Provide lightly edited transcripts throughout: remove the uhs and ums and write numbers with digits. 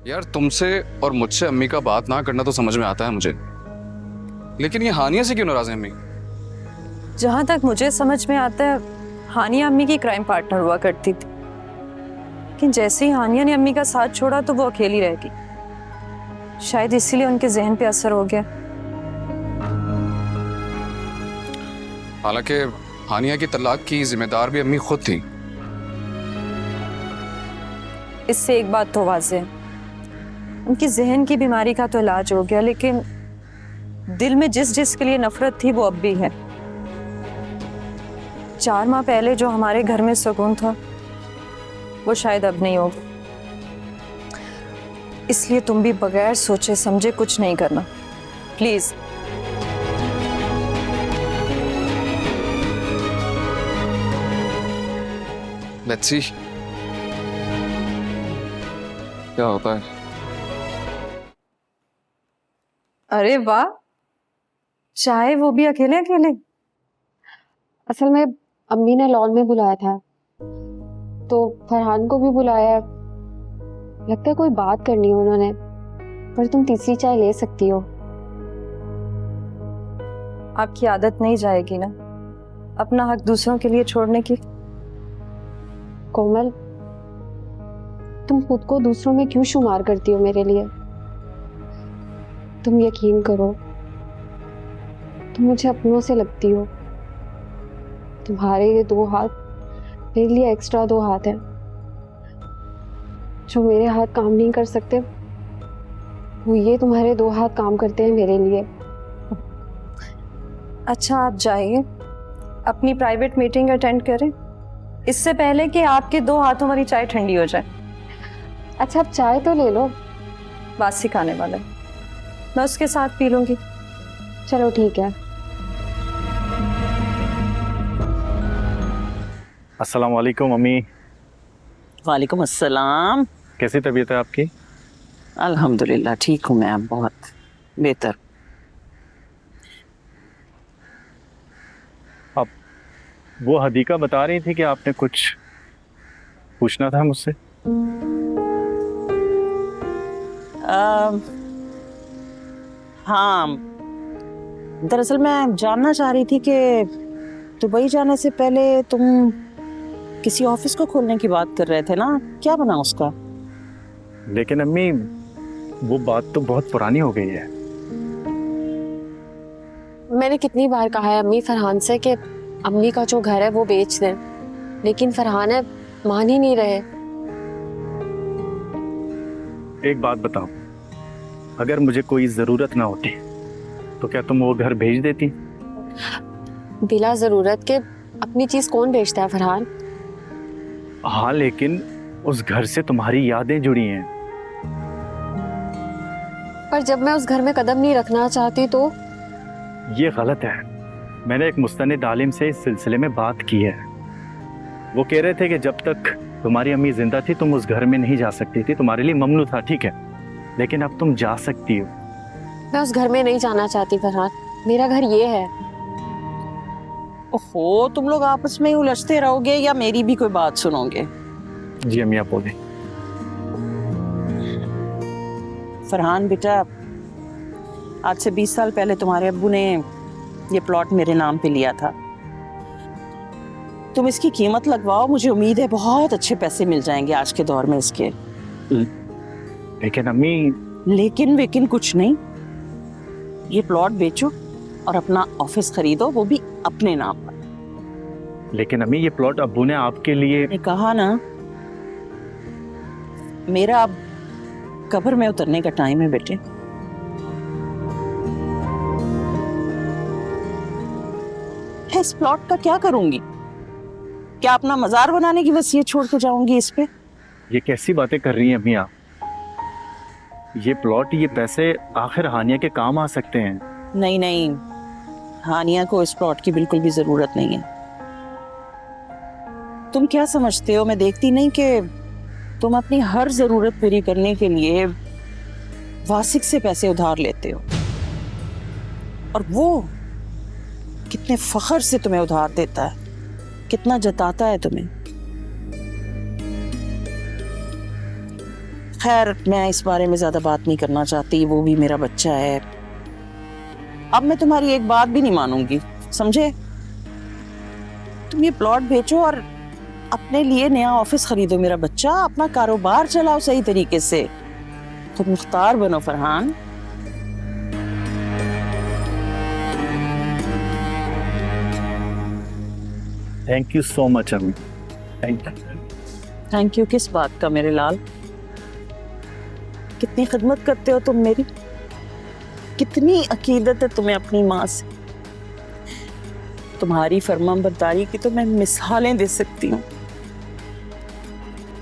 यार तुमसे और मुझसे अम्मी का बात ना करना तो समझ में आता है मुझे, लेकिन ये हानिया से क्यों नाराज है अम्मी? जहां तक मुझे समझ में आता है, हानिया अम्मी की क्राइम पार्टनर हुआ करती थी, लेकिन जैसे ही हानिया ने अम्मी का साथ छोड़ा तो वो अकेली रह गई। शायद इसीलिए उनके जहन पे असर हो गया। हालांकि हानिया की तलाक की जिम्मेदार भी अम्मी खुद थी। इससे एक बात तो वाज़ेह है, उनकी जहन की बीमारी का तो इलाज हो गया, लेकिन दिल में जिसके लिए नफरत थी वो अब भी है। 4 माह पहले जो हमारे घर में सुकून था वो शायद अब नहीं होगा। इसलिए तुम भी बगैर सोचे समझे कुछ नहीं करना, प्लीज। लेट्स सी क्या होता है। अरे वाह, चाय वो भी अकेले अकेले? असल में अम्मी ने लॉन में बुलाया था तो फरहान को भी बुलाया है। लगता है कोई बात करनी है उन्होंने, पर तुम तीसरी चाय ले सकती हो। आपकी आदत नहीं जाएगी ना अपना हक दूसरों के लिए छोड़ने की? कोमल, तुम खुद को दूसरों में क्यों शुमार करती हो मेरे लिए? तुम यकीन करो, तुम मुझे अपनों से लगती हो। तुम्हारे ये 2 हाथ मेरे लिए एक्स्ट्रा 2 हाथ हैं। जो मेरे हाथ काम नहीं कर सकते, वो ये तुम्हारे 2 हाथ काम करते हैं मेरे लिए। अच्छा, आप जाइए, अपनी प्राइवेट मीटिंग अटेंड करें, इससे पहले कि आपके 2 हाथों वाली चाय ठंडी हो जाए। अच्छा, अब चाय तो ले लो। बासी खाने वाला है, मैं उसके साथ पी लूंगी। चलो ठीक है। अस्सलाम वालेकुम अम्मी। वालेकुम अस्सलाम। कैसी तबीयत है आपकी? अल्हम्दुलिल्लाह ठीक हूँ मैं, अब बहुत बेहतर। अब वो हदीका बता रही थी कि आपने कुछ पूछना था मुझसे। हाँ, दरअसल मैं जानना चाह रही थी कि दुबई जाने से पहले तुम किसी ऑफिस को खोलने की बात कर रहे थे ना, क्या बना उसका? लेकिन अम्मी वो बात तो बहुत पुरानी हो गई है। मैंने कितनी बार कहा है अम्मी फरहान से कि अम्मी का जो घर है वो बेच दें, लेकिन फरहान है मान ही नहीं रहे। एक बात बताओ, अगर मुझे कोई जरूरत ना होती तो क्या तुम वो घर भेज देती? बिला जरूरत के अपनी चीज कौन बेचता है फरहान? हाँ, लेकिन उस घर से तुम्हारी यादें जुड़ी हैं। पर जब मैं उस घर में कदम नहीं रखना चाहती तो? ये गलत है। मैंने एक मुस्तनिद आलिम से इस सिलसिले में बात की है। वो कह रहे थे कि जब तक तुम्हारी अम्मी जिंदा थी तुम उस घर में नहीं जा सकती थी, तुम्हारे लिए ममनू था, ठीक है, लेकिन अब तुम जा सकती हो। मैं उस घर में नहीं जाना चाहती फरहान, मेरा घर ये है। ओहो, तुम लोग आपस में ही उलझते रहोगे या मेरी भी कोई बात सुनोगे? जी अम्मी, आप बोले। फरहान बेटा, आज से 20 साल पहले तुम्हारे अब्बू ने ये प्लॉट मेरे नाम पे लिया था। तुम इसकी कीमत लगवाओ, मुझे उम्मीद है बहुत अच्छे पैसे मिल जाएंगे आज के दौर में इसके। लेकिन अम्मी। लेकिन वेकिन कुछ नहीं, ये प्लॉट बेचो और अपना ऑफिस खरीदो, वो भी अपने नाम पर। लेकिन अम्मी, ये प्लॉट अब्बू ने आपके लिए। मैंने कहा ना, मेरा अब कब्र में उतरने का टाइम है बेटे। इस प्लॉट का क्या करूंगी? क्या अपना मजार बनाने की वसीयत छोड़ के जाऊंगी इस पे? ये कैसी बातें कर रही हैं अम्मी आप? ये प्लॉट, ये पैसे आखिर हानिया के काम आ सकते हैं। नहीं नहीं, हानिया को इस प्लॉट की बिल्कुल भी जरूरत नहीं है। तुम क्या समझते हो, मैं देखती नहीं कि तुम अपनी हर जरूरत पूरी करने के लिए वासिक से पैसे उधार लेते हो, और वो कितने फख्र से तुम्हें उधार देता है, कितना जताता है तुम्हें। खैर मैं इस बारे में ज्यादा बात नहीं करना चाहती, वो भी मेरा बच्चा है। अब मैं तुम्हारी एक बात भी नहीं मानूंगी, समझे? तुम ये प्लॉट बेचो और अपने लिए नया ऑफिस खरीदो मेरा बच्चा, अपना कारोबार चलाओ सही तरीके से। खुद मुख्तार बनो Farhan. Thank you so much अम्मी, थैंक यू। थैंक यू किस बात का मेरे लाल? कितनी खिदमत करते हो तुम मेरी, कितनी अकीदत है तुम्हें अपनी माँ से। तुम्हारी फरमाबरदारी की तो मैं मिसालें दे सकती हूँ।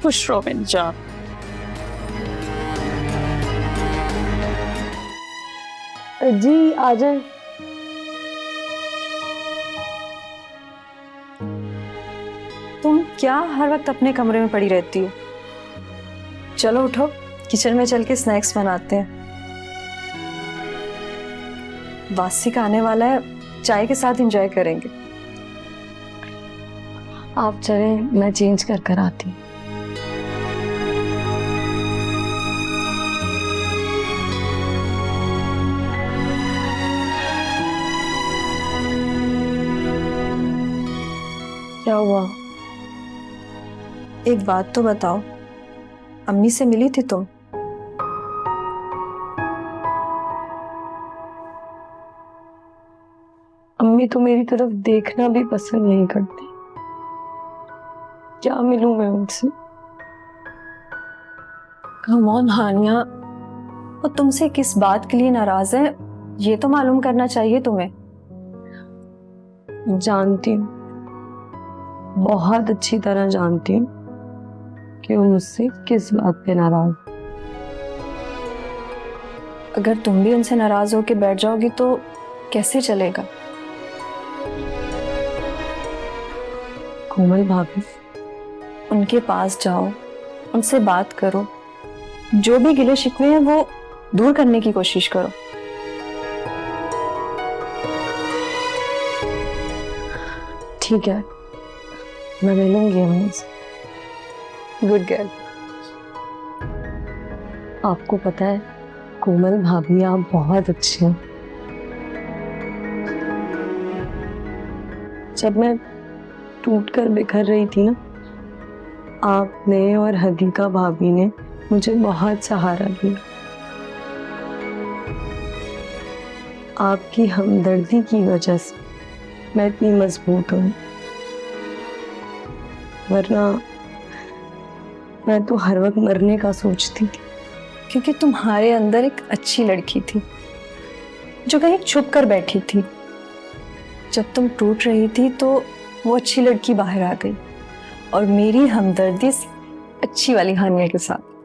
खुश रहो मेरी जान। जी आ जाए। तुम क्या हर वक्त अपने कमरे में पड़ी रहती हो? चलो उठो, किचन में चल के स्नैक्स बनाते हैं। वासिक आने वाला है, चाय के साथ एंजॉय करेंगे। आप चलें, मैं चेंज कर कर आती हूँ। क्या हुआ? एक बात तो बताओ, अम्मी से मिली थी तुम? अम्मी तो मेरी तरफ देखना भी पसंद नहीं करती। क्या मिलूं मैं उनसे? कम ऑन हानिया, वो तुमसे किस बात के लिए नाराज है ये तो मालूम करना चाहिए तुम्हें। जानती हूँ, बहुत अच्छी तरह जानती हूँ कि वो मुझसे किस बात पे नाराज। अगर तुम भी उनसे नाराज होके बैठ जाओगी तो कैसे चलेगा? कोमल भाभी, उनके पास जाओ, उनसे बात करो, जो भी गिले शिकवे हैं वो दूर करने की कोशिश करो। ठीक है, मैं मिलूंगी अम्मी से। Good girl. आपको पता है कोमल भाभी, आप बहुत अच्छी हैं। जब मैं टूट कर बिखर रही थी ना, आपने और हदीका भाभी ने मुझे बहुत सहारा दिया। आपकी हमदर्दी की वजह से मैं इतनी मजबूत हूँ, वरना मैं तो हर वक्त मरने का सोचती थी। क्योंकि तुम्हारे अंदर एक अच्छी लड़की थी जो कहीं छुप कर बैठी थी। जब तुम टूट रही थी तो वो अच्छी लड़की बाहर आ गई और मेरी हमदर्दी अच्छी वाली हानिया के साथ।